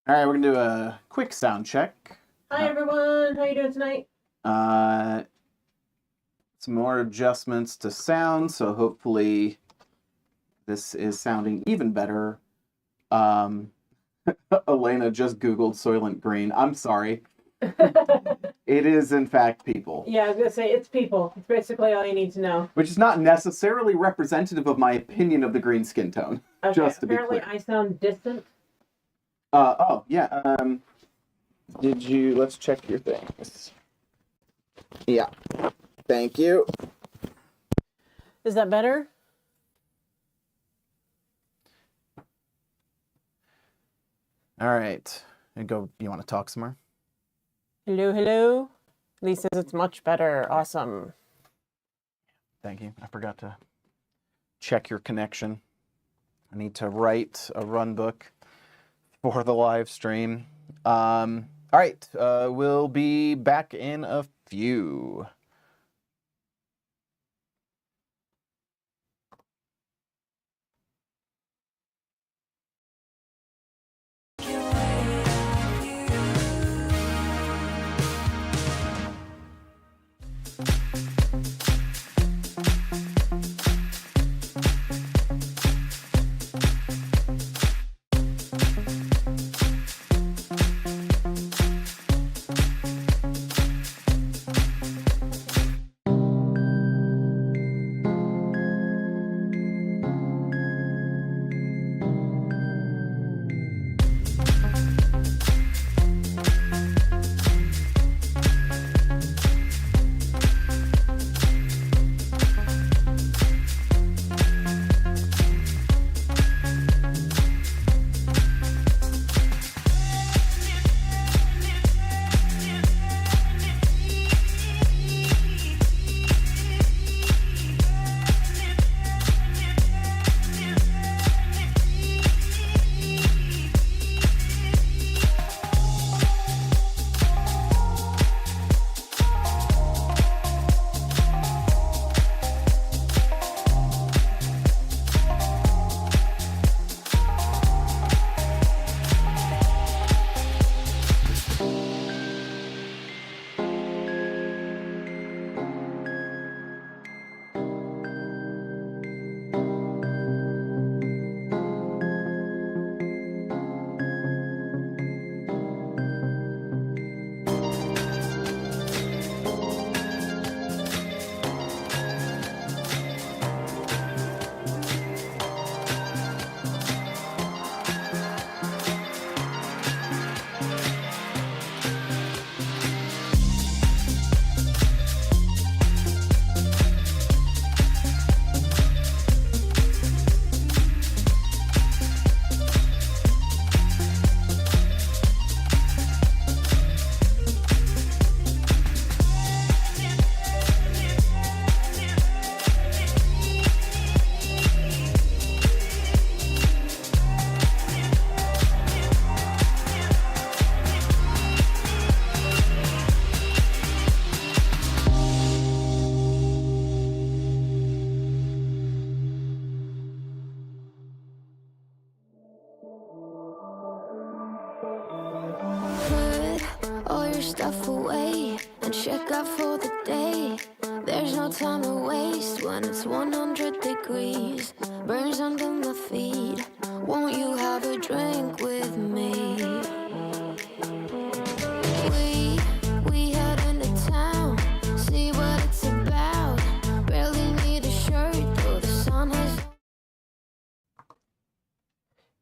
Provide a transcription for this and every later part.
All right, we're gonna do a quick sound check. Hi everyone, how you doing tonight? Some more adjustments to sound, so hopefully this is sounding even better. Elena just Googled Soylent Green. I'm sorry. It is, in fact, people. Yeah, I was going to say, it's people. It's basically all you need to know. Which is not necessarily representative of my opinion of the green skin tone. Okay, just to apparently be clear. I sound distant. Oh, yeah. Let's check your things. Yeah. Thank you. Is that better? All right. You want to talk some more? Hello, hello. Lee says it's much better. Awesome. Thank you. I forgot to check your connection. I need to write a run book for the live stream. All right. We'll be back in a few. Stuff away and check out for the day. There's no time to waste when it's 100 degrees. Burns under my feet. Won't you have a drink with me? We head into town, see what it's about. Barely need a shirt though the sun has.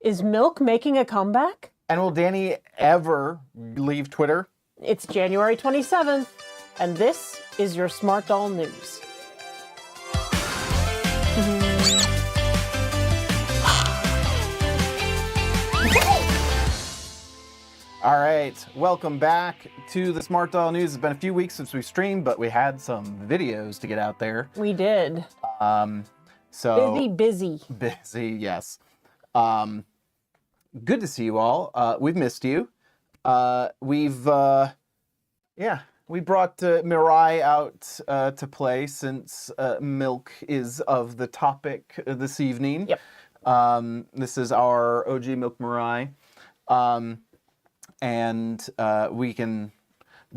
Is Milk making a comeback? And will Danny ever leave Twitter? It's January 27th, and this is your Smart Doll News. All right, welcome back to the Smart Doll News. It's been a few weeks since we streamed, but we had some videos to get out there. We did. So busy. Busy, yes. Good to see you all. We've missed you. We brought Mirai out to play since Milk is of the topic this evening. Yep. This is our OG Milk Mirai. and we can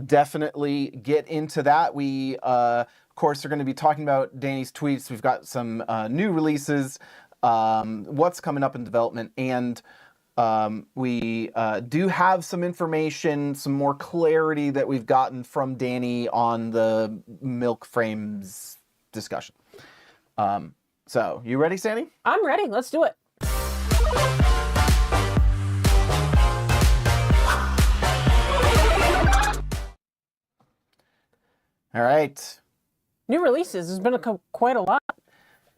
definitely get into that. We, of course, are going to be talking about Danny's tweets. We've got some new releases, what's coming up in development, and we do have some information, some more clarity that we've gotten from Danny on the milk frames discussion. So, you ready, Sandy? I'm ready. Let's do it. All right. New releases. There's been quite a lot.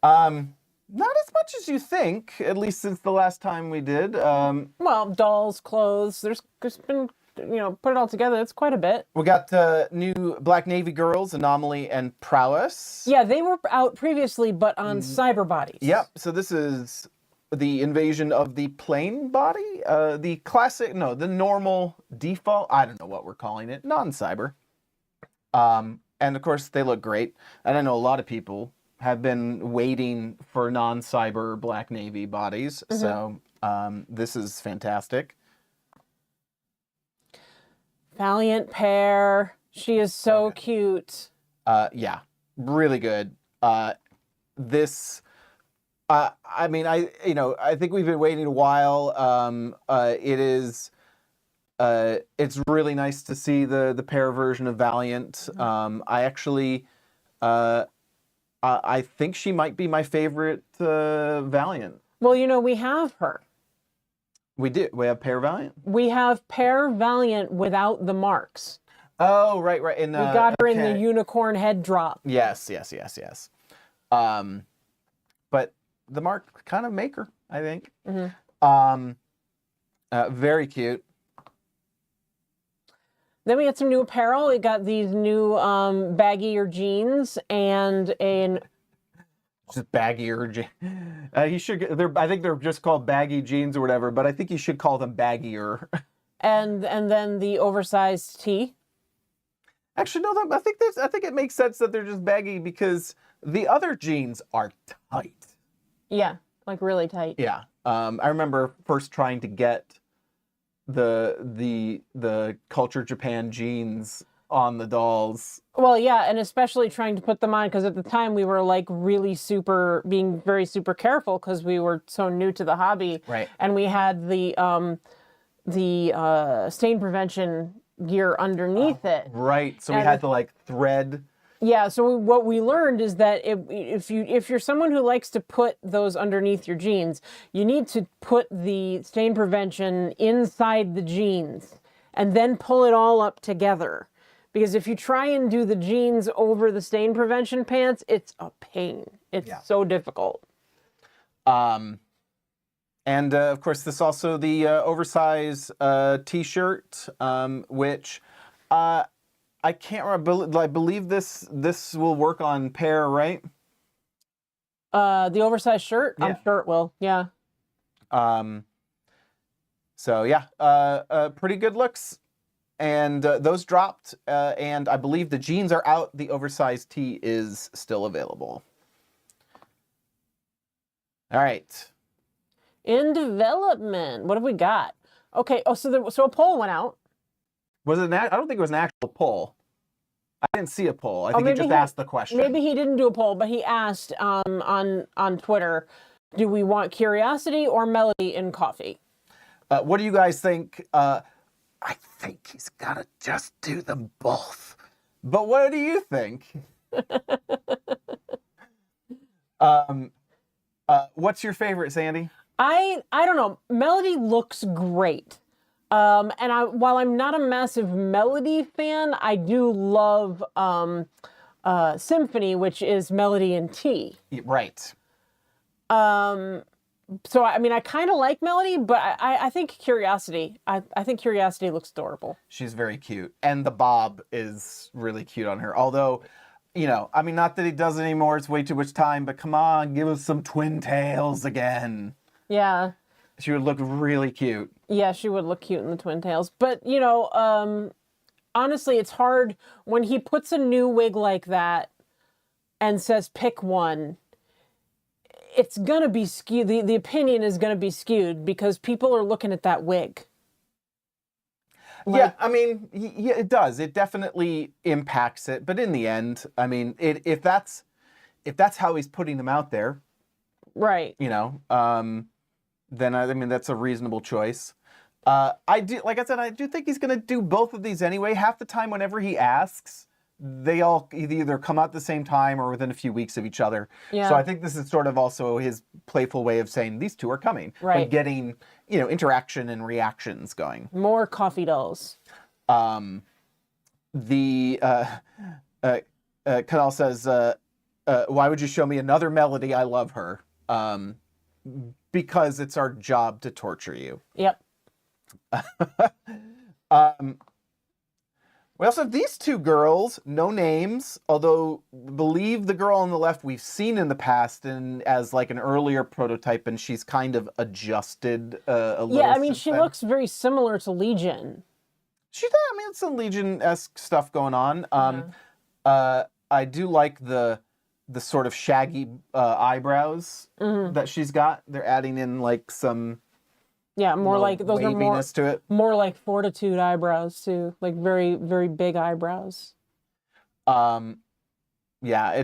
Not as much as you think, at least since the last time we did. Well, dolls, clothes. There's been, put it all together. It's quite a bit. We got new Black Navy Girls, Anomaly, and Prowess. Yeah, they were out previously, but on cyber bodies. Yep. So this is the invasion of the plain body. The normal default. I don't know what we're calling it. Non-cyber. And of course, they look great. And I know a lot of people have been waiting for non-cyber Black Navy bodies. So this is fantastic. Valiant pair. She is so cute. Yeah, really good. I think we've been waiting a while. It's really nice to see the pair version of Valiant. I think she might be my favorite Valiant. Well, we have her. We do. We have pair Valiant. We have pair Valiant without the marks. Oh, right. We got her in the unicorn head drop. Yes. But the mark kind of make her, I think. Very cute. Then we got some new apparel. We got these new baggier jeans and just baggier jeans. I think they're just called baggy jeans or whatever, but I think you should call them baggier. And then the oversized tee. Actually, no. I think it makes sense that they're just baggy because the other jeans are tight. Yeah, like really tight. Yeah. I remember first trying to get the Culture Japan jeans on the dolls. Well, yeah, and especially trying to put them on because at the time we were like being very super careful because we were so new to the hobby. Right. And we had the stain prevention gear underneath it. Right. So we had to thread. Yeah, so what we learned is that if you're someone who likes to put those underneath your jeans, you need to put the stain prevention inside the jeans and then pull it all up together. Because if you try and do the jeans over the stain prevention pants, it's a pain. It's so difficult. And of course, this also the oversized T-shirt, which I can't remember. I believe this will work on pair, right? The oversized shirt? Yeah. I'm sure it will, yeah. So yeah, pretty good looks. And those dropped, and I believe the jeans are out. The oversized tee is still available. All right. In development, what have we got? Okay, so a poll went out. Was it I don't think it was an actual poll. I didn't see a poll. I think he just asked the question. Maybe he didn't do a poll, but he asked on Twitter, do we want Curiosity or Melody in coffee? What do you guys think? I think he's got to just do them both. But what do you think? What's your favorite, Sandy? I don't know. Melody looks great. While I'm not a massive Melody fan, I do love Symphony, which is Melody and T. Right. So, I kind of like Melody, but I think Curiosity. I think Curiosity looks adorable. She's very cute. And the bob is really cute on her. Although, not that he does it anymore. It's way too much time. But come on, give us some twin tails again. Yeah. She would look really cute. Yeah, she would look cute in the twin tails. But, honestly, it's hard when he puts a new wig like that and says pick one. It's going to be skewed. The opinion is going to be skewed because people are looking at that wig. Yeah, I mean, yeah, it does. It definitely impacts it. But in the end, I mean, if that's how he's putting them out there, Right. you know, then I mean that's a reasonable choice. I do, like I said, I do think he's going to do both of these anyway. Half the time, whenever he asks, they all either come out at the same time or within a few weeks of each other. Yeah. So I think this is sort of also his playful way of saying these two are coming, Right. like getting interaction and reactions going. More coffee dolls. Kanal says, "Why would you show me another Melody? I love her." Because it's our job to torture you. Yep. We also have these two girls, no names, although believe the girl on the left we've seen in the past and as like an earlier prototype, and she's kind of adjusted a little. Yeah, I mean, since she then. looks very similar to Legion. I mean, it's some Legion-esque stuff going on. I do like the sort of shaggy eyebrows that she's got. They're adding in like some more like those are waviness to it. More like Fortitude eyebrows too, like very very big eyebrows. Yeah,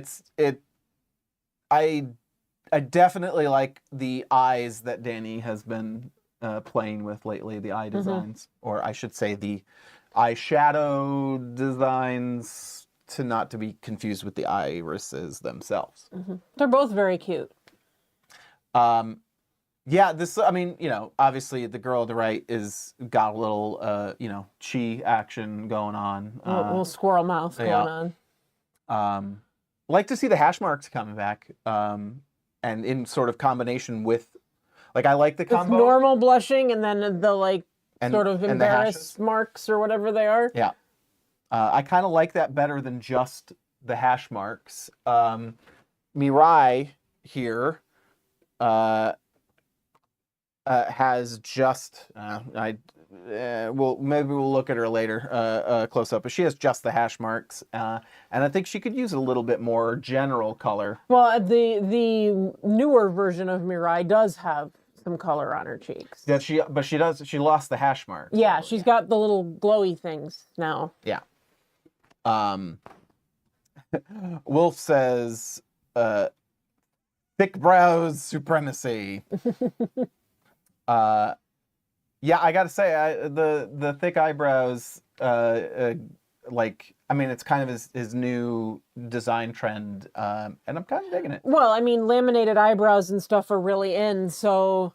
I definitely like the eyes that Danny has been playing with lately, the eye designs, or I should say the eyeshadow designs, not to be confused with the irises themselves. They're both very cute. Yeah, I mean, obviously the girl on the right got a little, chi action going on. A little squirrel mouth going on. Like to see the hash marks coming back, and in sort of combination with, like, I like the combo. It's normal blushing and then the sort of and the embarrassed hashes. marks or whatever they are. Yeah. I kind of like that better than just the hash marks. Mirai here has just maybe we'll look at her later close up, but she has just the hash marks, and I think she could use a little bit more general color. Well, the newer version of Mirai does have some color on her cheeks. Yeah, she lost the hash marks. Yeah, she's got the little glowy things now. Yeah. Wolf says, thick brows supremacy. Yeah, I gotta say, the thick eyebrows, like, I mean, it's kind of his new design trend, and I'm kind of digging it. Well, I mean, laminated eyebrows and stuff are really in, so,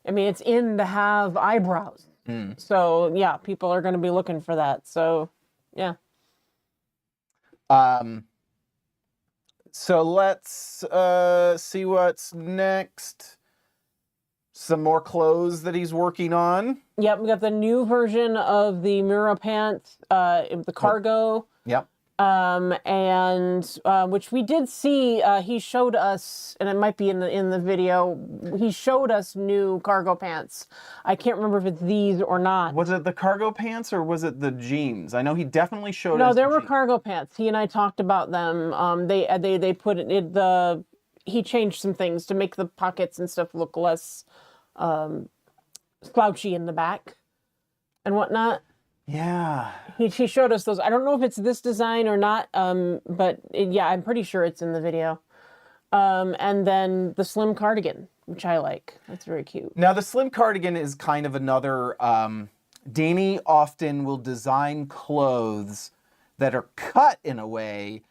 I mean, it's in to have eyebrows. So, yeah, people are going to be looking for that, so, yeah. So let's see what's next. Some more clothes that he's working on. Yep, we got the new version of the Mira pants, the cargo. Yep. And which we did see. He showed us, and it might be in the video. He showed us new cargo pants. I can't remember if it's these or not. Was it the cargo pants or was it the jeans? I know he definitely showed us. No, there were cargo pants. He and I talked about them. They put it in the. He changed some things to make the pockets and stuff look less slouchy in the back and whatnot. Yeah. He showed us those. I don't know if it's this design or not, but yeah, I'm pretty sure it's in the video. And then the slim cardigan, which I like. That's very cute. Now, the slim cardigan is kind of another... Danny often will design clothes that are cut in a way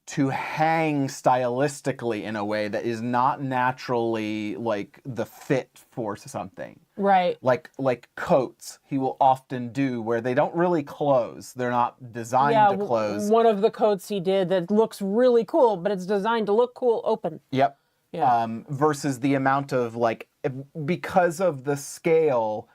to hang stylistically in a way that is not naturally like the fit for something. Right. Like coats, he will often do where they don't really close. They're not designed to close. One of the coats he did that looks really cool, but it's designed to look cool open. Yep. Yeah. Versus the amount of because of the scale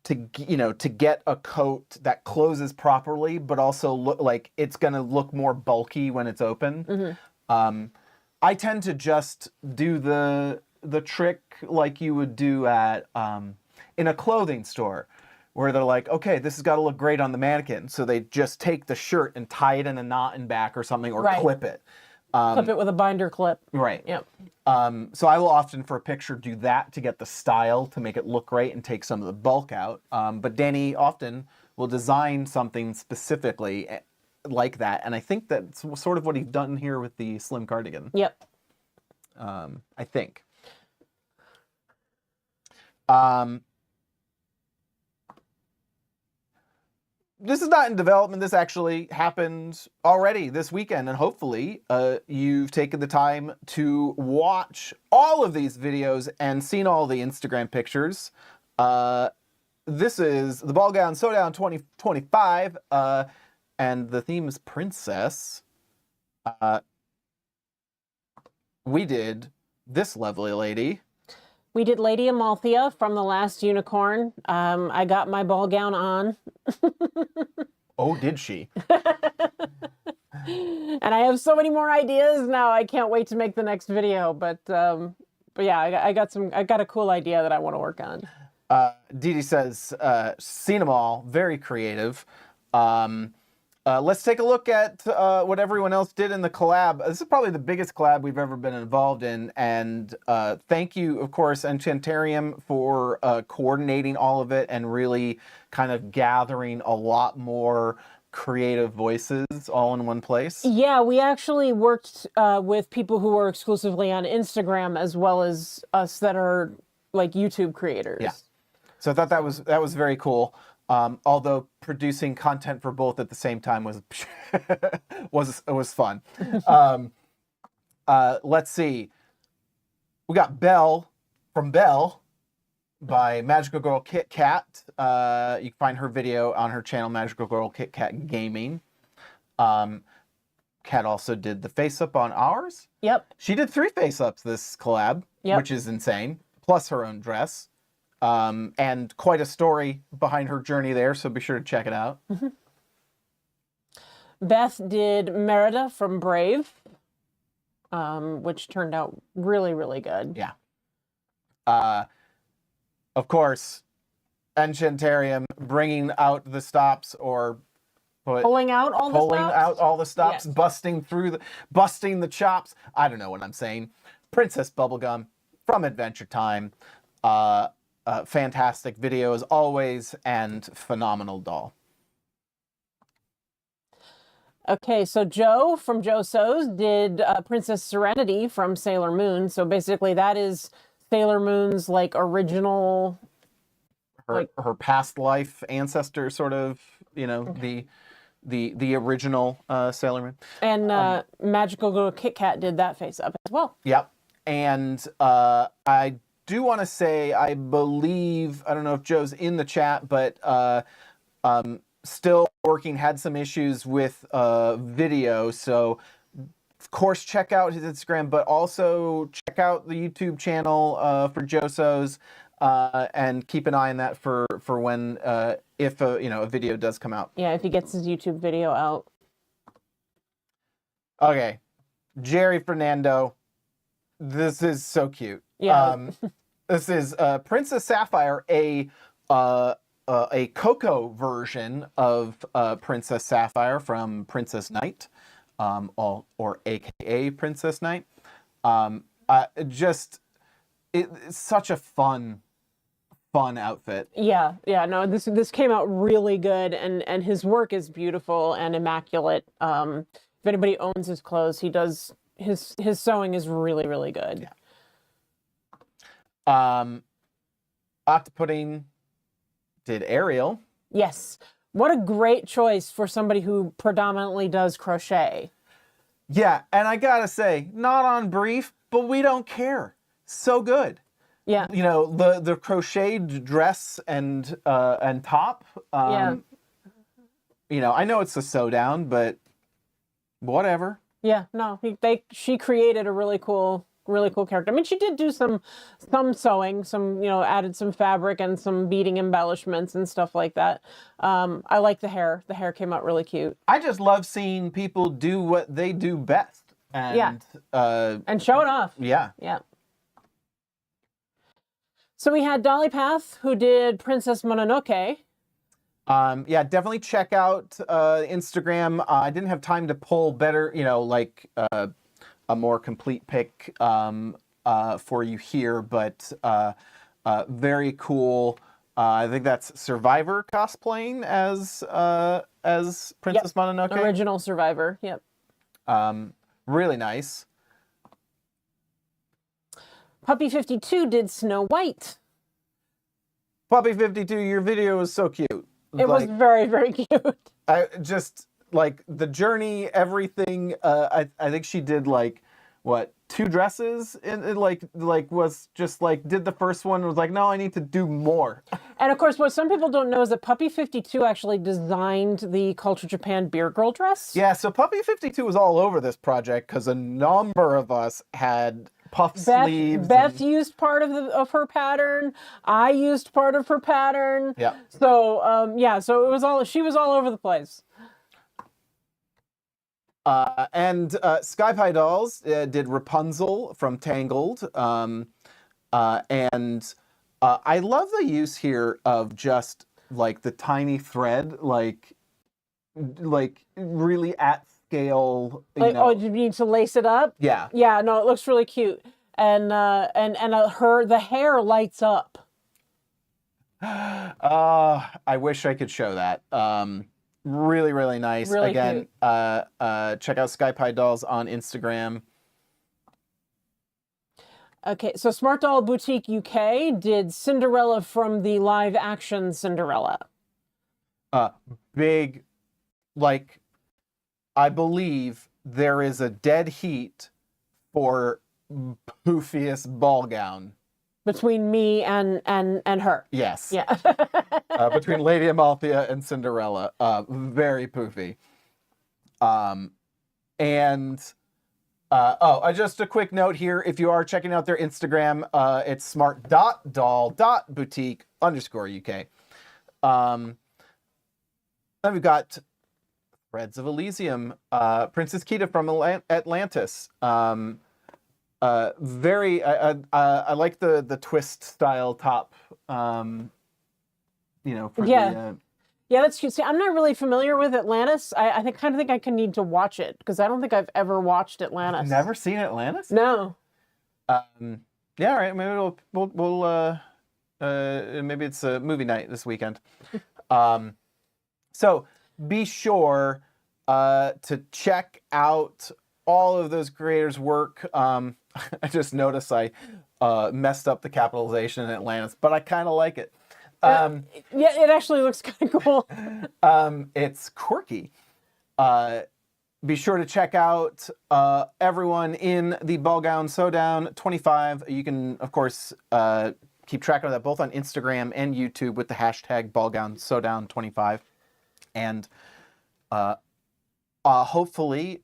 to get a coat that closes properly, but also look like it's going to look more bulky when it's open. I tend to just do the trick like you would do at in a clothing store, where they're like, okay, this has got to look great on the mannequin, so they just take the shirt and tie it in a knot in back or something, or clip it. Clip it with a binder clip. Right. Yep. So I will often, for a picture, do that to get the style, to make it look great and take some of the bulk out. But Danny often will design something specifically like that. And I think that's sort of what he's done here with the slim cardigan. Yep. I think. This is not in development. This actually happened already this weekend, and hopefully you've taken the time to watch all of these videos and seen all the Instagram pictures. This is the Ballgown Sewdown 2025, and the theme is princess. We did this lovely lady. We did Lady Amalthea from The Last Unicorn. I got my ball gown on. Oh, did she? And I have so many more ideas now. I can't wait to make the next video. But yeah, I got a cool idea that I want to work on. Dee Dee says, seen them all, very creative. Let's take a look at what everyone else did in the collab. This is probably the biggest collab we've ever been involved in. And thank you, of course, Enchantarium for coordinating all of it and really kind of gathering a lot more creative voices all in one place. Yeah, we actually worked with people who are exclusively on Instagram as well as us that are like YouTube creators. Yeah. So I thought that was very cool. Although producing content for both at the same time was was fun. Let's see. We got Belle from Belle by Magical Girl Kit Kat. You can find her video on her channel, Magical Girl Kit Kat Gaming. Kat also did the face up on ours. Yep. She did 3 face ups this collab, which is insane. Plus her own dress. And quite a story behind her journey there, so be sure to check it out. Mm-hmm. Beth did Merida from Brave, which turned out really, really good. Yeah. Of course, Enchantarium bringing out the stops or pulling out all the stops, yes. busting the chops. I don't know what I'm saying. Princess Bubblegum from Adventure Time. Fantastic video as always, and phenomenal doll. Okay, so Joe from Joe Sews did Princess Serenity from Sailor Moon. So basically that is Sailor Moon's like original... Her past life ancestor, sort of, you know, the original Sailor Moon. And Magical Girl Kit Kat did that face up as well. Yep. And I do want to say, I believe, I don't know if Joe's in the chat, but still working, had some issues with video. So, of course, check out his Instagram, but also check out the YouTube channel for Joso's, and keep an eye on that for when, if a video does come out. Yeah, if he gets his YouTube video out. Okay. Jerry Fernando. This is so cute. Yeah. This is Princess Sapphire, a Coco version of Princess Sapphire from Princess Knight, or AKA Princess Knight. It's such a fun outfit. Yeah, no, this came out really good, and his work is beautiful and immaculate. If anybody owns his clothes, he does. His sewing is really, really good. Yeah. Octopudding did Ariel. Yes. What a great choice for somebody who predominantly does crochet. Yeah, and I gotta say, not on brief, but we don't care. So good. Yeah. You know, the crocheted dress and top. You know, I know it's a sewdown, but whatever. Yeah, no, she created a really cool character. I mean, she did do some sewing, added some fabric and some beading embellishments and stuff like that. I like the hair. The hair came out really cute. I just love seeing people do what they do best. And and show it off. Yeah. Yeah. So we had Dolly Path, who did Princess Mononoke. Yeah, definitely check out Instagram. I didn't have time to pull better, a more complete pic for you here, but very cool I think that's Survivor cosplaying as Princess Mononoke. Original Survivor. Yep. Really nice. Puppy 52 did Snow White. Puppy 52, your video was so cute. It was very, very cute. I just like the journey, everything. I think she did like what 2 dresses and like was just like did the first one and was like, no, I need to do more. And of course, what some people don't know is that Puppy 52 actually designed the Culture Japan Beer Girl dress. Yeah, so Puppy 52 was all over this project because a number of us had puff sleeves. Beth used part of her pattern. I used part of her pattern. Yeah. So so it was she was all over the place. And Sky Pie Dolls did Rapunzel from Tangled. And I love the use here of just like the tiny thread, like really at scale. Oh, you need to lace it up? Yeah. Yeah, no, it looks really cute. And the hair lights up. I wish I could show that. Really, really nice. Really Again, cute. check out Sky Pie Dolls on Instagram. Okay, so Smart Doll Boutique UK did Cinderella from the live action Cinderella. Big, like, I believe there is a dead heat for poofiest ball gown. Between me and her. Yes. Yeah. Between Lady Amalthea and Cinderella. Very poofy. Just a quick note here. If you are checking out their Instagram, it's smart.doll.boutique_UK. Then we've got Threads of Elysium, Princess Kita from Atlantis. I like the twist style top. For Yeah, that's cute. See, I'm not really familiar with Atlantis. I kind of think I can need to watch it because I don't think I've ever watched Atlantis. Never seen Atlantis? No. Yeah, all right. Maybe we'll maybe it's a movie night this weekend. So be sure to check out all of those creators' work. I just noticed I messed up the capitalization in Atlantis, but I kind of like it. Yeah, it actually looks kind of cool. It's quirky. Be sure to check out everyone in the Ballgown Sewdown 25. You can, of course, keep track of that both on Instagram and YouTube with the hashtag Ballgown Sewdown 25. And hopefully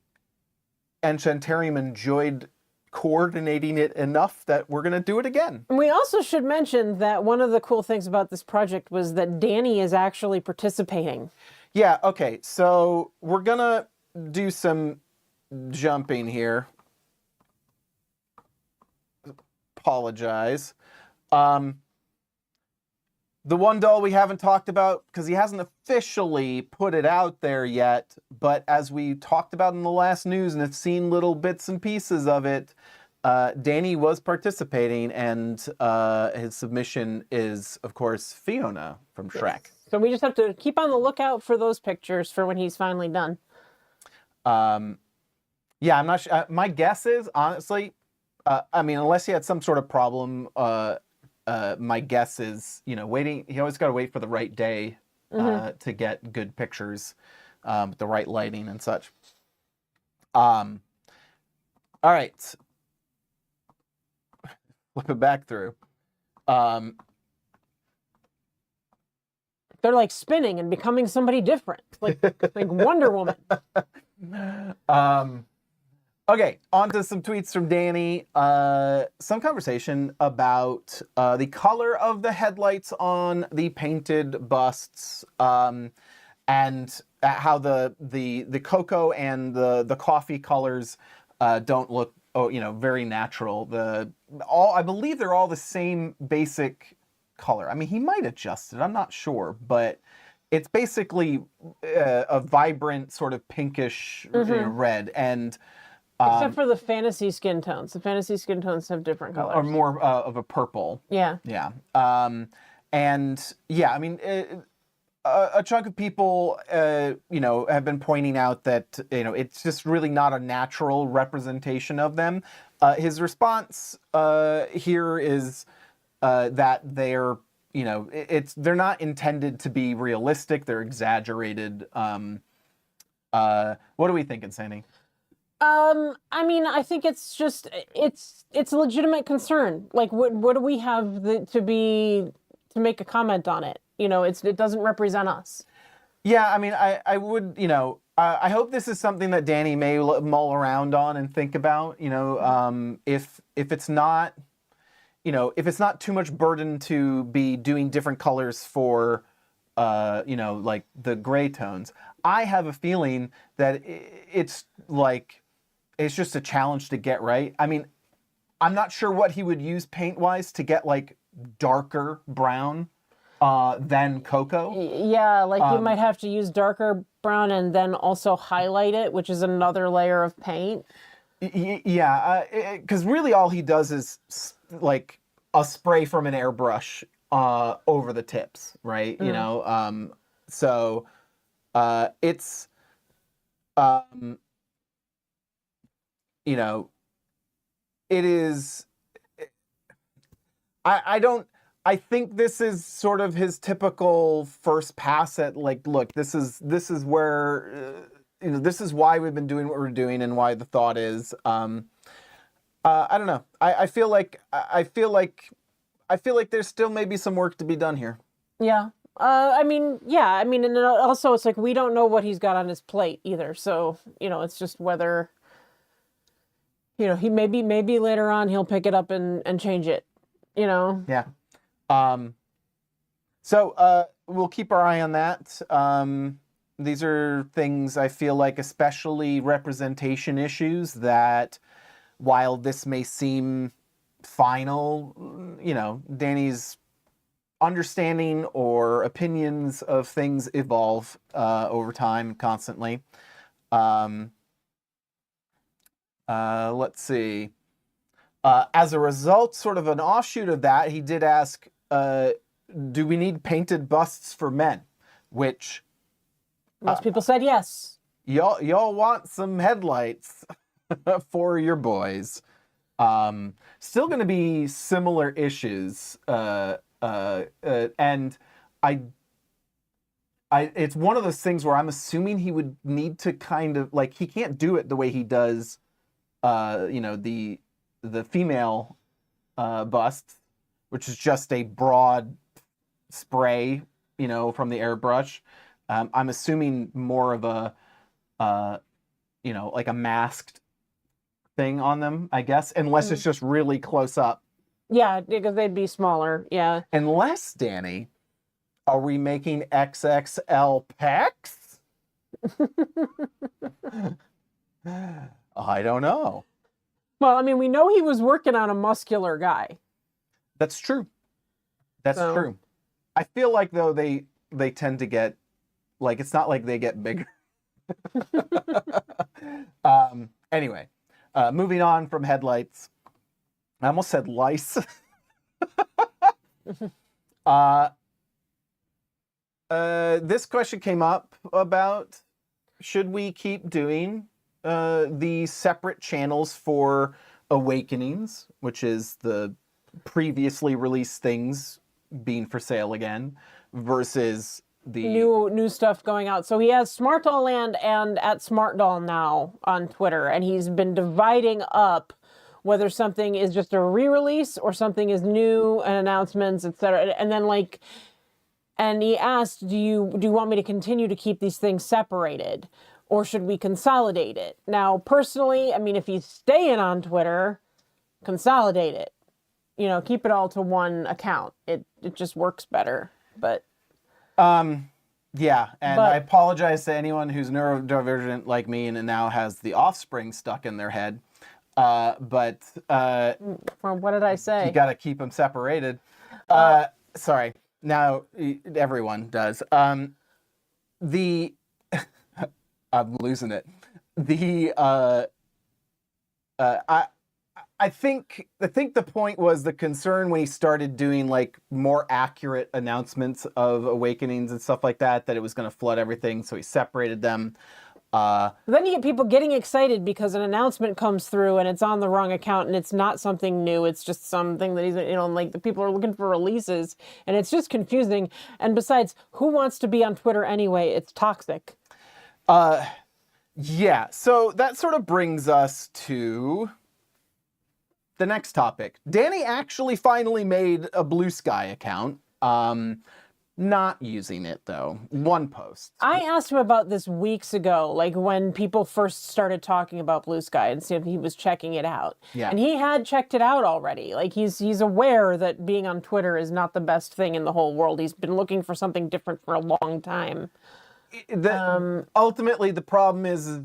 Enchantarium enjoyed coordinating it enough that we're going to do it again. We also should mention that one of the cool things about this project was that Danny is actually participating. Yeah, okay. So we're going to do some jumping here. Apologize. The one doll we haven't talked about, because he hasn't officially put it out there yet, but as we talked about in the last news and have seen little bits and pieces of it, Danny was participating, and his submission is, of course, Fiona from Shrek. Yes. So we just have to keep on the lookout for those pictures for when he's finally done. Yeah, I'm not sure. My guess is, honestly, unless he had some sort of problem, my guess is, waiting. He always got to wait for the right day to get good pictures, with the right lighting and such. All right. Flip it back through. They're like spinning and becoming somebody different, like Wonder Woman. Okay, on to some tweets from Danny. Some conversation about the color of the headlights on the painted busts, and how the cocoa and the coffee colors don't look very natural. I believe they're all the same basic color. I mean, he might adjust it. I'm not sure, but it's basically a vibrant sort of pinkish red, and except for the fantasy skin tones. The fantasy skin tones have different colors. Or more of a purple. Yeah. Yeah. And yeah, I mean, a chunk of people, have been pointing out that, it's just really not a natural representation of them. His response here is that they're, they're not intended to be realistic. They're exaggerated. What are we thinking, Sandy? I mean, I think it's just it's a legitimate concern. Like, what do we have to make a comment on it? It doesn't represent us. Yeah, I mean, I would, I hope this is something that Danny may mull around on and think about. If it's not, if it's not too much burden to be doing different colors for, like the gray tones. I have a feeling that it's like, it's just a challenge to get right. I mean, I'm not sure what he would use paint-wise to get like darker brown than cocoa. Yeah, like you might have to use darker brown and then also highlight it, which is another layer of paint. Yeah, because really all he does is like a spray from an airbrush over the tips, right? So it's it is. I think this is sort of his typical first pass at like, look, this is where this is why we've been doing what we're doing and why the thought is. I don't know. I feel like there's still maybe some work to be done here. Yeah. I mean, and also it's like we don't know what he's got on his plate either. So, it's just whether, he maybe later on he'll pick it up and change it, Yeah. So we'll keep our eye on that. These are things I feel like, especially representation issues, that while this may seem final, Danny's understanding or opinions of things evolve over time constantly. Let's see. As a result, sort of an offshoot of that, he did ask, do we need painted busts for men? Which most people said yes. Y'all want some headlights for your boys. Still going to be similar issues. And it's one of those things where I'm assuming he would need to kind of, like, he can't do it the way he does, the female busts, which is just a broad spray, from the airbrush. I'm assuming more of a, like a masked thing on them, I guess, unless it's just really close up. Yeah, because they'd be smaller. Yeah. Unless, Danny, are we making XXL pecs? I don't know. Well, I mean, we know he was working on a muscular guy. That's true. That's true. I feel like, though, they tend to get, like, it's not like they get bigger. Anyway, moving on from headlights. I almost said lice. This question came up about, should we keep doing the separate channels for Awakenings, which is the previously released things being for sale again, versus the new stuff going out. So he has Smartdoll Land and at Smartdoll now on Twitter, and he's been dividing up whether something is just a re-release or something is new and announcements, etc. And then and he asked, do you want me to continue to keep these things separated, or should we consolidate it? Now, personally, I mean, if he's staying on Twitter, consolidate it. Keep it all to one account. It just works better. But yeah, and I apologize to anyone who's neurodivergent like me and now has The Offspring stuck in their head. But what did I say? You got to keep them separated. Sorry. Now everyone does. I'm losing it. I think the point was the concern when he started doing like more accurate announcements of awakenings and stuff like that it was going to flood everything, so he separated them. Then you get people getting excited because an announcement comes through and it's on the wrong account and it's not something new. It's just something that he's, like the people are looking for releases and it's just confusing. And besides, who wants to be on Twitter anyway? It's toxic. Yeah, so that sort of brings us to the next topic. Danny actually finally made a BlueSky account. Not using it though. One post. I asked him about this weeks ago, like when people first started talking about BlueSky and see if he was checking it out. Yeah. And he had checked it out already. Like he's aware that being on Twitter is not the best thing in the whole world. He's been looking for something different for a long time. Ultimately, the problem is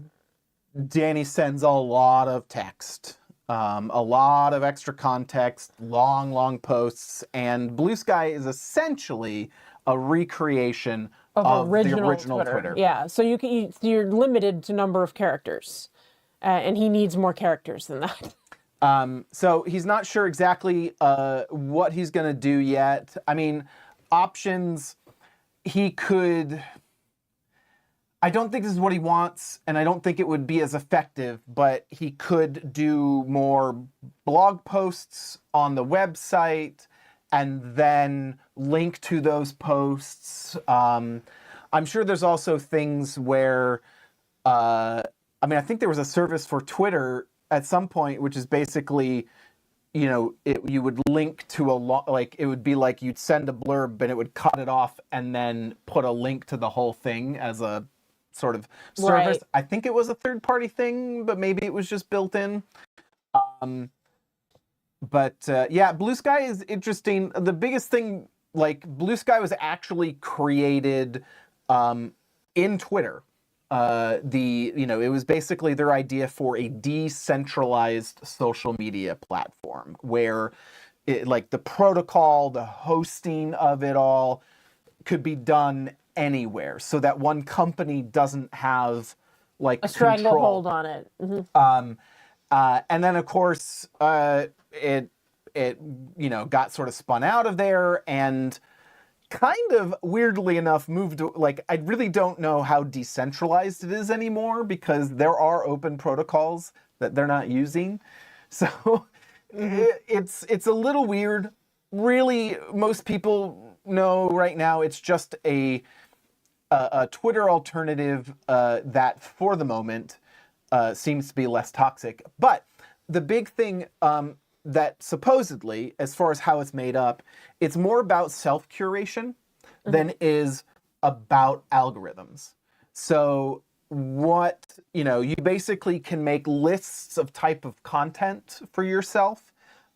Danny sends a lot of text. A lot of extra context, long posts, and BlueSky is essentially a recreation of the original Twitter. Yeah, so you're limited to number of characters, and he needs more characters than that. So he's not sure exactly what he's going to do yet. I mean, options, he could... I don't think this is what he wants, and I don't think it would be as effective, but he could do more blog posts on the website and then link to those posts. I'm sure there's also things where, I think there was a service for Twitter at some point, which is basically, you would link to it would be like you'd send a blurb and it would cut it off and then put a link to the whole thing as a sort of service. Right. I think it was a third-party thing, but maybe it was just built in. Yeah, BlueSky is interesting. The biggest thing, like, BlueSky was actually created in Twitter. It was basically their idea for a decentralized social media platform where the protocol, the hosting of it all could be done anywhere, so that one company doesn't have like a stranglehold on it. Mm-hmm. And then of course it got sort of spun out of there and kind of weirdly enough moved, like, I really don't know how decentralized it is anymore because there are open protocols that they're not using. So it's a little weird. Really, most people know right now it's just a Twitter alternative that, for the moment, seems to be less toxic. But the big thing that supposedly, as far as how it's made up, it's more about self-curation than is about algorithms. So you basically can make lists of type of content for yourself,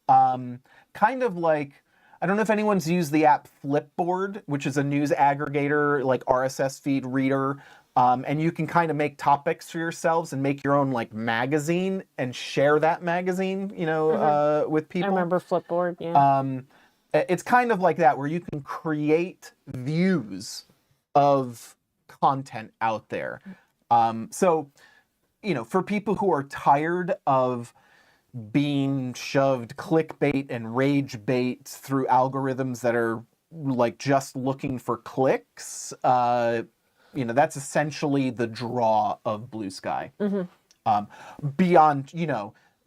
kind of like, I don't know if anyone's used the app Flipboard, which is a news aggregator, like RSS feed reader. And you can kind of make topics for yourselves and make your own like magazine and share that magazine, with people. I remember Flipboard, yeah. It's kind of like that, where you can create views of content out there. So, for people who are tired of being shoved clickbait and rage bait through algorithms that are like just looking for clicks, that's essentially the draw of BlueSky. Mm-hmm. Beyond,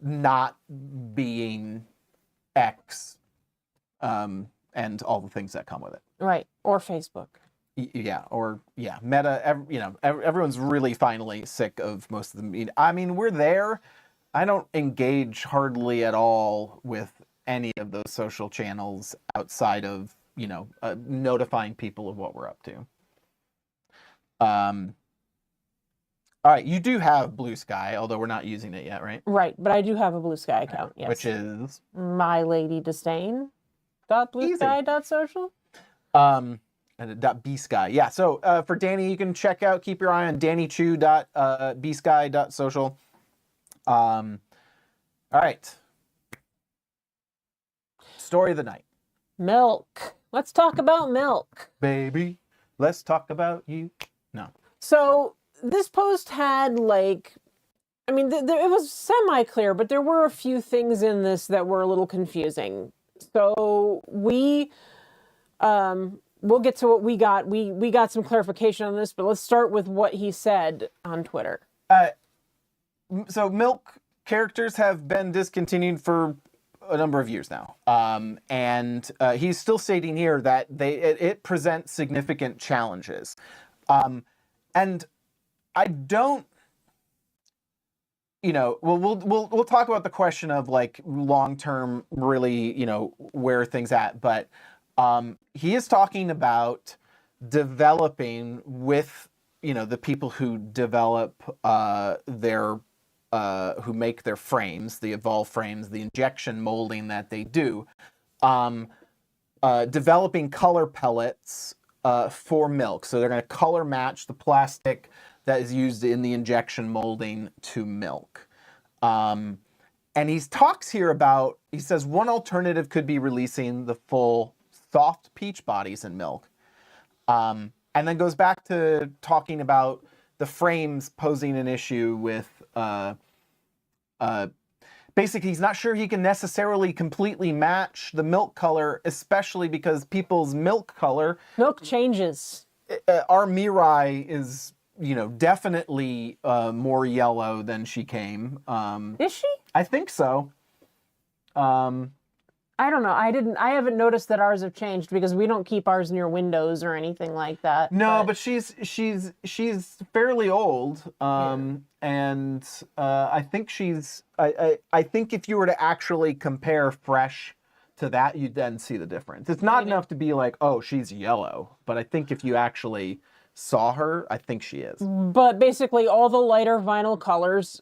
not being X, and all the things that come with it. Right. Or Facebook. Meta. Everyone's really finally sick of most of them. I mean, we're there. I don't engage hardly at all with any of those social channels outside of, notifying people of what we're up to. All right, you do have BlueSky, although we're not using it yet, right? Right, but I do have a BlueSky account, yes. Which is? My Lady Disdain. .bluesky.social. And .bsky. Yeah, so for Danny, you can keep your eye on dannychew.bsky.social. All right. Story of the night. Milk. Let's talk about milk. Baby, let's talk about you. No. So this post had like I mean, it was semi-clear, but there were a few things in this that were a little confusing. So we'll get to what we got. We got some clarification on this, but let's start with what he said on Twitter. So milk characters have been discontinued for a number of years now. And he's still stating here that it presents significant challenges. And I don't, we'll talk about the question of like long-term really, where things at, but he is talking about developing with, the people who develop who make their frames, the evolve frames, the injection molding that they do, developing color pellets for milk. So they're going to color match the plastic that is used in the injection molding to milk. And he talks here about, he says one alternative could be releasing the full soft peach bodies in milk. And then goes back to talking about the frames posing an issue with, basically he's not sure he can necessarily completely match the milk color, especially because people's milk color. Milk changes. Our Mirai is, definitely more yellow than she came. Is she? I think so. I don't know. I haven't noticed that ours have changed because we don't keep ours near windows or anything like that. No, but she's fairly old. And I think I think if you were to actually compare fresh to that, you'd then see the difference. It's not enough to be like, oh, she's yellow. But I think if you actually saw her, I think she is. But basically all the lighter vinyl colors,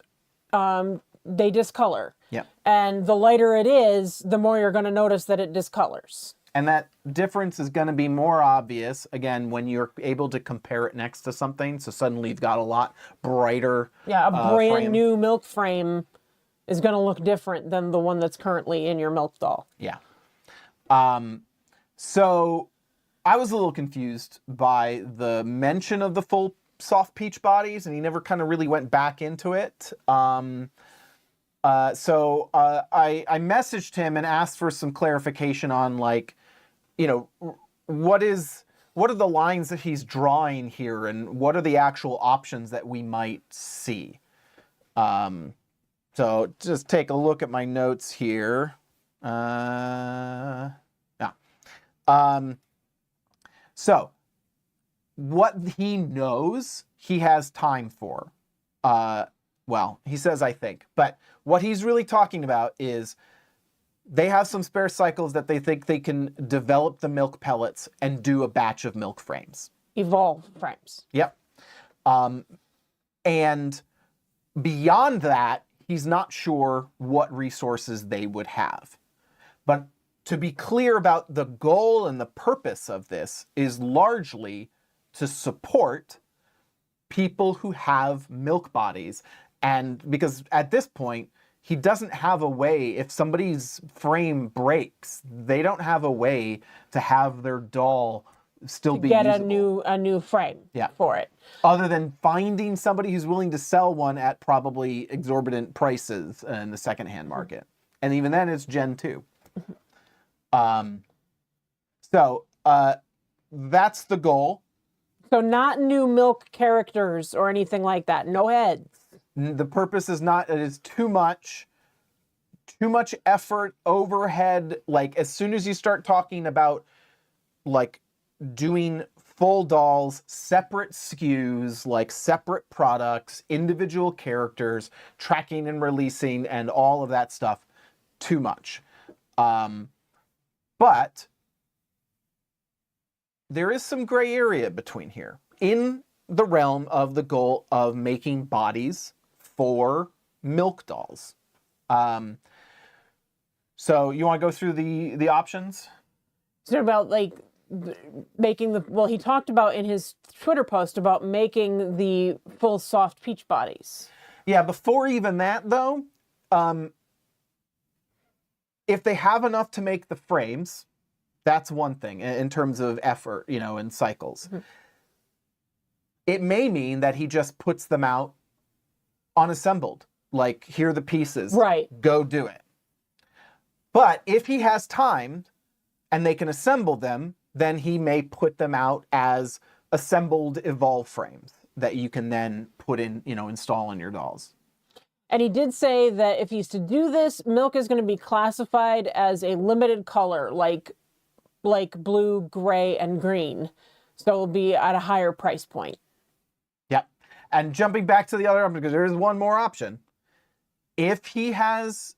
they discolor. Yeah. And the lighter it is, the more you're going to notice that it discolors. And that difference is going to be more obvious, again, when you're able to compare it next to something. So suddenly you've got a lot brighter. Yeah, a brand new milk frame is going to look different than the one that's currently in your milk doll. Yeah. So I was a little confused by the mention of the full soft peach bodies, and he never kind of really went back into it. So I messaged him and asked for some clarification on, like, what are the lines that he's drawing here, and what are the actual options that we might see? So just take a look at my notes here. So what he knows he has time for, well, he says, I think, but what he's really talking about is they have some spare cycles that they think they can develop the milk pellets and do a batch of milk frames. Evolve frames. Yep. And beyond that, he's not sure what resources they would have. But to be clear about the goal and the purpose of this is largely to support people who have milk bodies. And because at this point, he doesn't have a way, if somebody's frame breaks, they don't have a way to have their doll still be get usable. a new frame for it. Other than finding somebody who's willing to sell one at probably exorbitant prices in the secondhand market. And even then, it's Gen 2. So that's the goal. So not new milk characters or anything like that. No heads. The purpose is not, it is too much effort, overhead. Like, as soon as you start talking about, like, doing full dolls, separate SKUs, like separate products, individual characters, tracking and releasing, and all of that stuff, too much. But there is some gray area between here in the realm of the goal of making bodies for milk dolls. So you want to go through the options? So about, like, making the, well, he talked about in his Twitter post about making the full soft peach bodies. Yeah, before even that though, if they have enough to make the frames, that's one thing in terms of effort, and cycles. Mm-hmm. It may mean that he just puts them out unassembled Like, here are the pieces. Right. Go do it. But if he has time and they can assemble them, then he may put them out as assembled Evolve frames that you can then put in, install in your dolls. And he did say that if he's to do this, milk is going to be classified as a limited color, like blue, gray, and green. So it'll be at a higher price point. Yep. And jumping back to the other option, because there is one more option. If his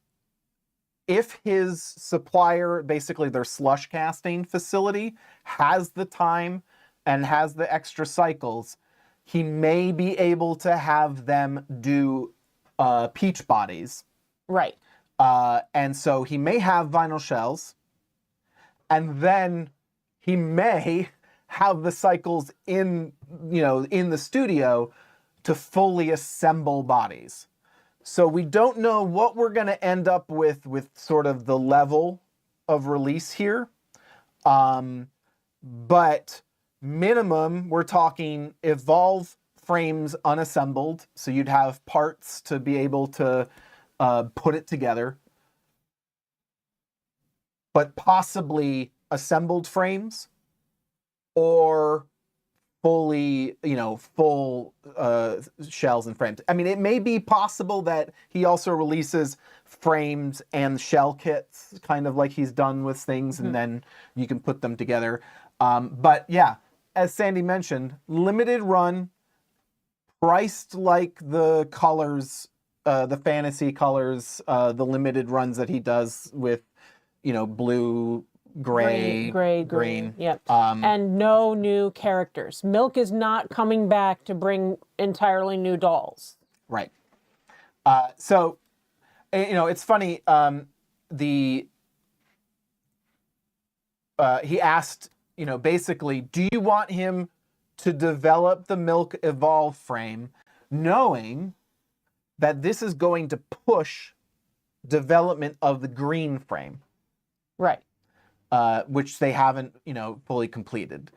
supplier, basically their slush casting facility, has the time and has the extra cycles, he may be able to have them do peach bodies. Right. And so he may have vinyl shells, and then he may have the cycles in the studio to fully assemble bodies. So we don't know what we're going to end up with sort of the level of release here. But minimum, we're talking Evolve frames unassembled. So you'd have parts to be able to put it together. But possibly assembled frames or fully, full shells and frames. I mean, it may be possible that he also releases frames and shell kits, kind of like he's done with things, and then you can put them together. But yeah, as Sandy mentioned, limited run, priced like the colors, the fantasy colors, the limited runs that he does with, blue, gray, green. Yep. And no new characters. Milk is not coming back to bring entirely new dolls. Right. So, it's funny. He asked, basically, do you want him to develop the Milk Evolve frame, knowing that this is going to push development of the green frame? Right. Which they haven't, fully completed.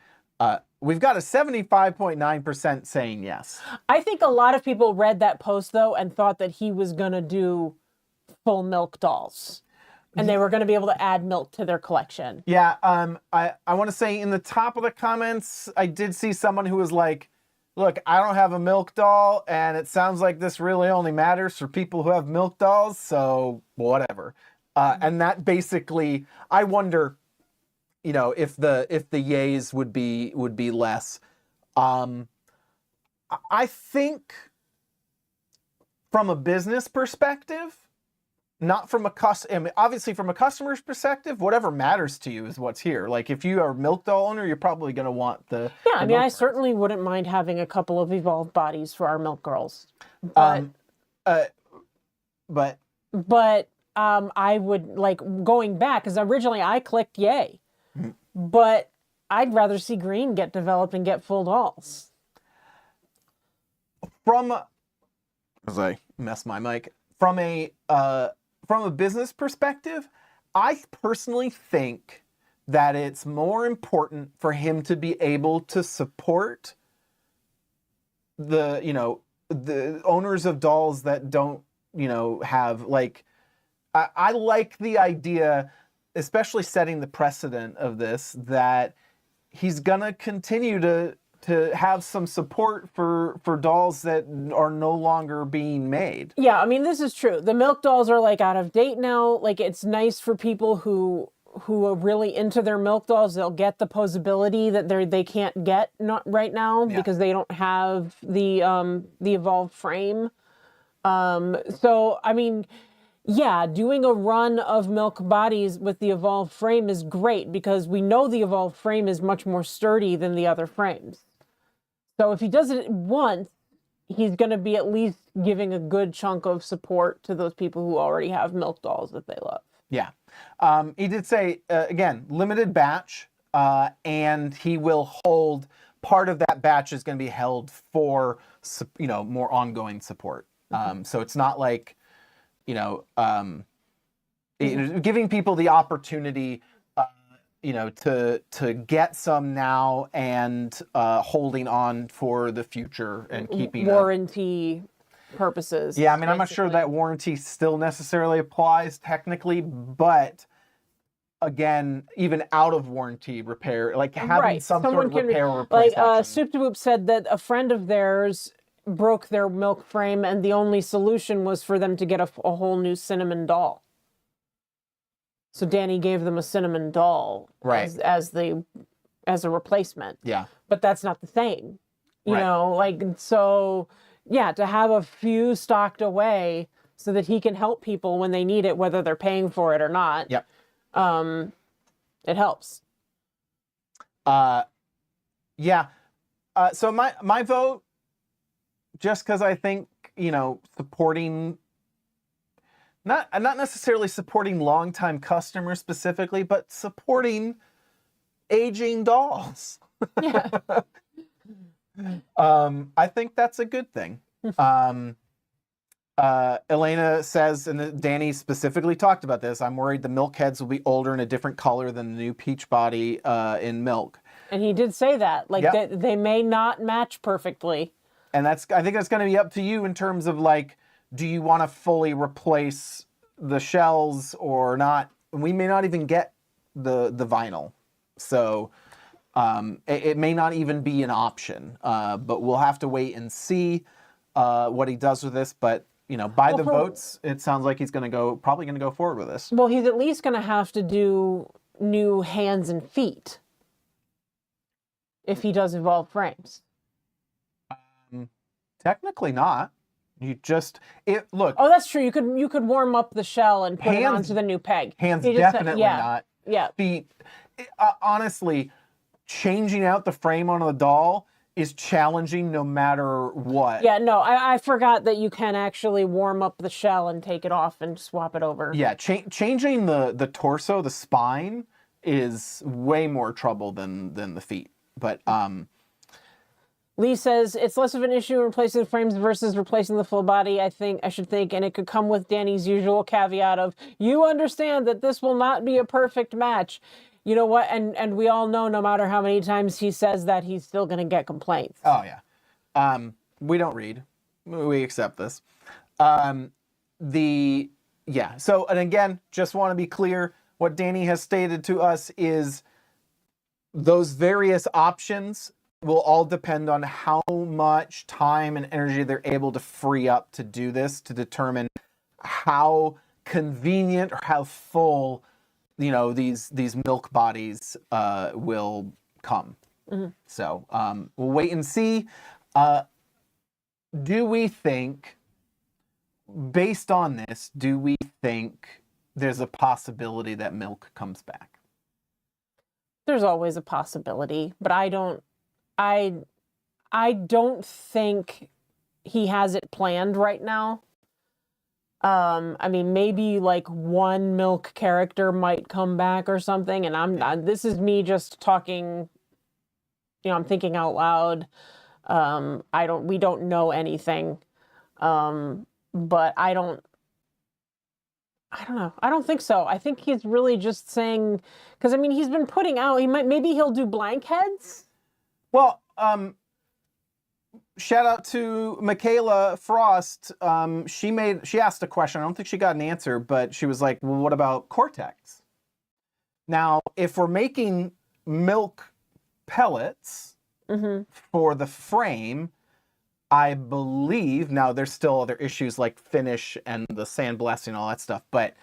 We've got a 75.9% saying yes. I think a lot of people read that post, though, and thought that he was going to do full milk dolls. And they were going to be able to add milk to their collection. Yeah, I want to say in the top of the comments, I did see someone who was like, look, I don't have a milk doll, and it sounds like this really only matters for people who have milk dolls, so whatever. And that basically, I wonder, if the yays would be less. I think from a business perspective, not from obviously from a customer's perspective, whatever matters to you is what's here. Like if you are a milk doll owner, you're probably going to want the. Yeah, I mean, I certainly wouldn't mind having a couple of evolved bodies for our milk girls. But I would like going back, because originally I clicked yay, but I'd rather see green get developed and get full dolls. As I mess my mic, from a business perspective, I personally think that it's more important for him to be able to support the owners of dolls that don't, have like. I like the idea, especially setting the precedent of this, that he's gonna continue to have some support for dolls that are no longer being made. Yeah, I mean, this is true. The milk dolls are like out of date now. Like it's nice for people who are really into their milk dolls. They'll get the posability that they can't get not right now because they don't have the evolved frame. So I mean. Yeah, doing a run of milk bodies with the evolved frame is great because we know the evolved frame is much more sturdy than the other frames. So if he does it once, he's going to be at least giving a good chunk of support to those people who already have milk dolls that they love. Yeah. He did say, again, limited batch, and he will hold, part of that batch is going to be held for, more ongoing support. So it's not like, giving people the opportunity, to get some now and holding on for the future and keeping warranty. purposes. Yeah, I mean, I'm not sure that warranty still necessarily applies technically, but again, even out of warranty repair, like having some sort of repair or replace option. Soup to Boop said that a friend of theirs broke their milk frame, and the only solution was for them to get a whole new cinnamon doll. So Danny gave them a cinnamon doll as a replacement. Yeah. But that's not the same. You know, like, so yeah, to have a few stocked away so that he can help people when they need it, whether they're paying for it or not. Yep. It helps. Yeah. So my vote, just because I think, you know, supporting, not necessarily supporting longtime customers specifically, but supporting aging dolls. Yeah. I think that's a good thing. Elena says, and Danny specifically talked about this, I'm worried the milk heads will be older and a different color than the new peach body in milk. And he did say that. Like, they may not match perfectly. And I think that's going to be up to you in terms of, like, do you want to fully replace the shells or not? We may not even get the vinyl. So it may not even be an option. But we'll have to wait and see what he does with this. But, you know, by the votes, it sounds like he's probably going to go forward with this. Well, he's at least going to have to do new hands and feet if he does evolve frames. Technically not. You just look. Oh, that's true. You could warm up the shell and put it onto the new peg. Hands definitely not. Yeah. Feet. Honestly, changing out the frame on the doll is challenging no matter what. Yeah, no, I forgot that you can actually warm up the shell and take it off and swap it over. Yeah, changing the torso, the spine, is way more trouble than the feet. But Lee says it's less of an issue replacing the frames versus replacing the full body. I should think, and it could come with Danny's usual caveat of, you understand that this will not be a perfect match. You know what? And we all know, no matter how many times he says that, he's still going to get complaints. Oh yeah. We don't read. We accept this. So, and again, just want to be clear, what Danny has stated to us is those various options will all depend on how much time and energy they're able to free up to do this, to determine how convenient or how full, you know, these milk bodies will come. Mm-hmm. So we'll wait and see. Do we think, based on this, there's a possibility that milk comes back? There's always a possibility, but I don't think he has it planned right now. I mean, maybe like one milk character might come back or something, and this is me just talking, you know, I'm thinking out loud. We don't know anything. But I don't know. I don't think so. I think he's really just saying, because I mean, he's been putting out, maybe he'll do blank heads. Well, shout out to Michaela Frost. She asked a question. I don't think she got an answer, but she was like, well, what about Cortex? Now, if we're making milk pellets for the frame, I believe, now there's still other issues like finish and the sandblasting and all that stuff, but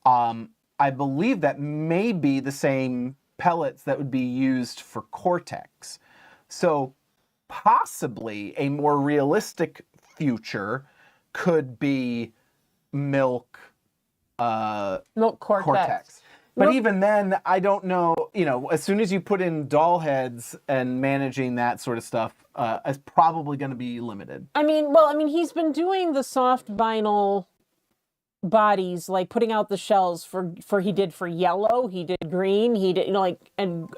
I believe that may be the same pellets that would be used for Cortex. So possibly a more realistic future could be milk Cortex. But even then, I don't know, you know, as soon as you put in doll heads and managing that sort of stuff, is probably going to be limited. I mean, he's been doing the soft vinyl bodies, like putting out the shells he did for yellow, he did green, he did, you know, like, and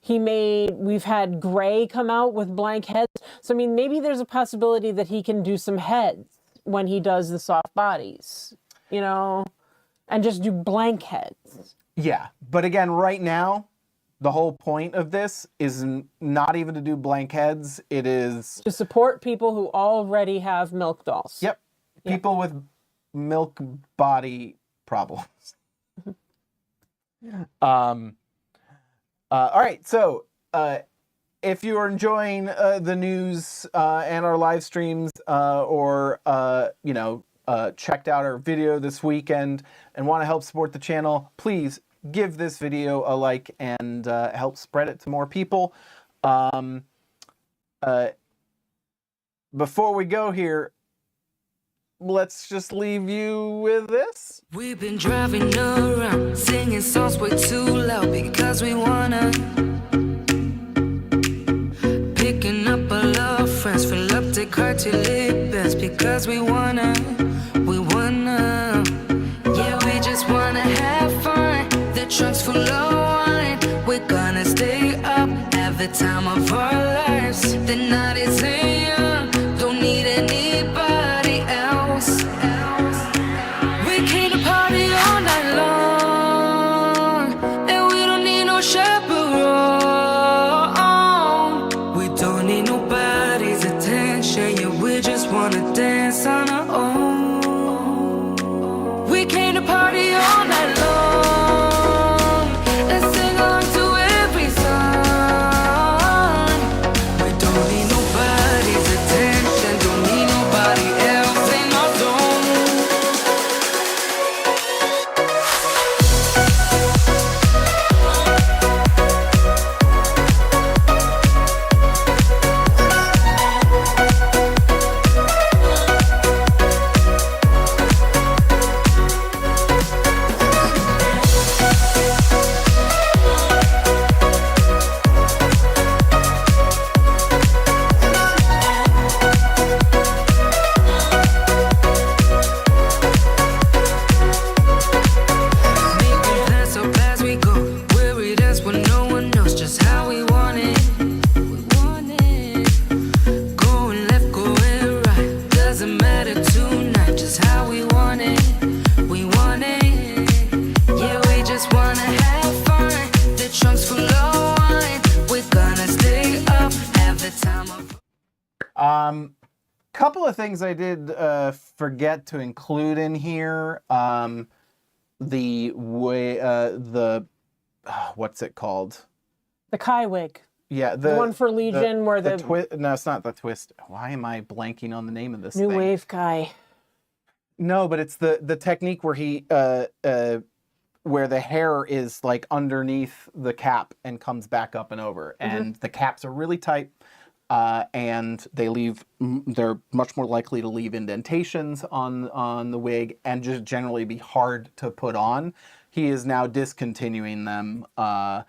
we've had gray come out with blank heads. So, I mean, maybe there's a possibility that he can do some heads when he does the soft bodies, you know, and just do blank heads. Yeah. But again, right now, the whole point of this is not even to do blank heads. It is To support people who already have milk dolls. Yep. People with milk body problems. All right. So, if you are enjoying the news and our live streams, or checked out our video this weekend and want to help support the channel, please give this video a like and help spread it to more people. Before we go here, let's just leave you with this. We've been driving around, singing songs way too loud because we wanna. Picking up all our friends, fill up the car till it bends because we wanna. Yeah, we just wanna have fun. The trunk's full of wine. We're gonna stay up, have the time of our lives. The night is young, don't need anybody else. We came to party all night long, and we don't need no chaperone. We don't need nobody's attention, yeah, we just wanna dance on our own. We came to party all night long and sing along to every song. We don't need nobody's attention, don't need nobody else in our zone. Making plans so fast we go, worried us when no one knows just how we want it. We want it. Going left, going right, doesn't matter tonight, just how we want it. We want it. Yeah, we just wanna have fun. The trunk's full of wine. We're gonna stay up, have the time of. Couple of things I did forget to include in here. The way what's it called? The Kai wig. Yeah, The one for Legion where the no, it's not the twist. Why am I blanking on the name of this New thing? Wave Kai. No, but it's the technique where he where the hair is like underneath the cap and comes back up and over, and the caps are really tight, and they're much more likely to leave indentations on the wig and just generally be hard to put on. He is now discontinuing them, a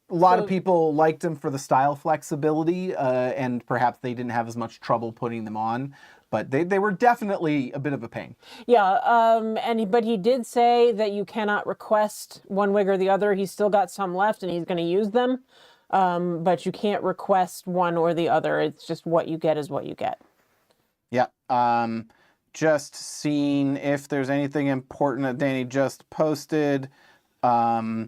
lot of people liked him for the style flexibility, and perhaps they didn't have as much trouble putting them on, but they were definitely a bit of a pain. Yeah, but he did say that you cannot request one wig or the other. He's still got some left and he's going to use them, but you can't request one or the other. It's just what you get is what you get. Yeah. Just seeing if there's anything important that Danny just posted. Yeah,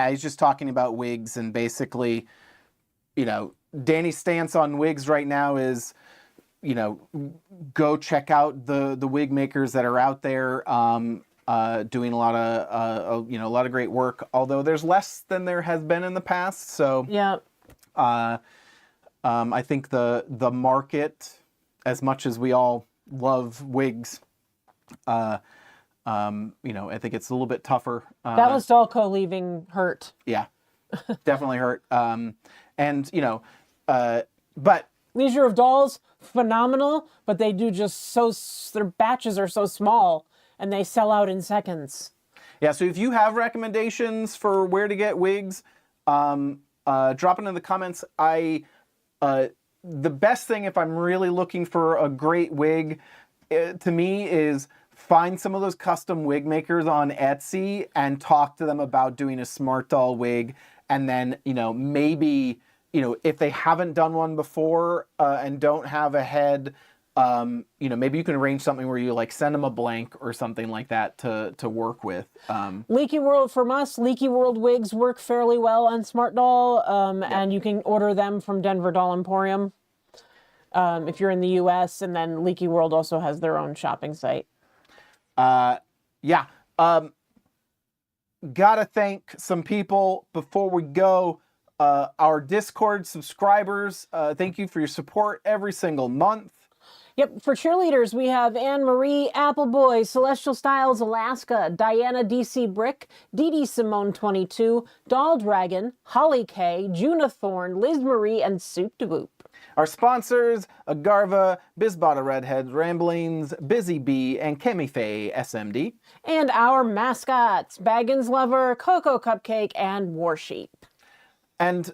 he's just talking about wigs, and basically, Danny's stance on wigs right now is, go check out the wig makers that are out there, doing a lot of great work. Although there's less than there has been in the past, so Yeah. I think the market, as much as we all love wigs, I think it's a little bit tougher. Dallas Dalco leaving hurt. Yeah, definitely hurt. But Leisure of Dolls, phenomenal, but they do just their batches are so small and they sell out in seconds. yeah, so if you have recommendations for where to get wigs, drop it in the comments. The best thing if I'm really looking for a great wig, to me, is find some of those custom wig makers on Etsy and talk to them about doing a smart doll wig, and then maybe you know, if they haven't done one before and don't have a head, you know, maybe you can arrange something where you like send them a blank or something like that to work with. Leaky World from us, Leaky World wigs work fairly well on smartdoll, and you can order them from Denver Doll Emporium if you're in the U.S. And then Leaky World also has their own shopping site. Yeah. Gotta thank some people before we go. Our Discord subscribers, thank you for your support every single month. Yep, for cheerleaders, we have Anne-Marie, Appleboy, Celestial Styles, Alaska, Diana DC Brick, Dee Dee Simone 22, Doll Dragon, Holly K, Juna Thorne, Liz Marie, and Soup de Boop. Our sponsors, Agarva, Bizbada Redheads, Ramblings, Busy Bee, and Kemi Faye SMD. And our mascots, Baggins Lover, Cocoa Cupcake, and Warsheep. And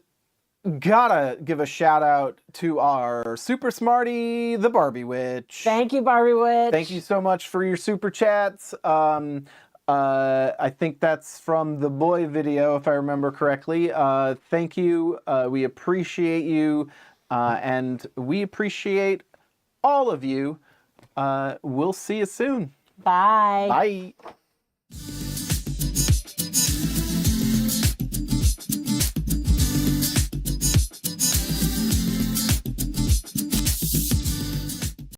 gotta give a shout out to our Super Smartie, the Barbie Witch. Thank you, Barbie Witch. Thank you so much for your super chats. I think that's from the boy video, if I remember correctly. Thank you. We appreciate you. And we appreciate all of you. We'll see you soon. Bye. Bye.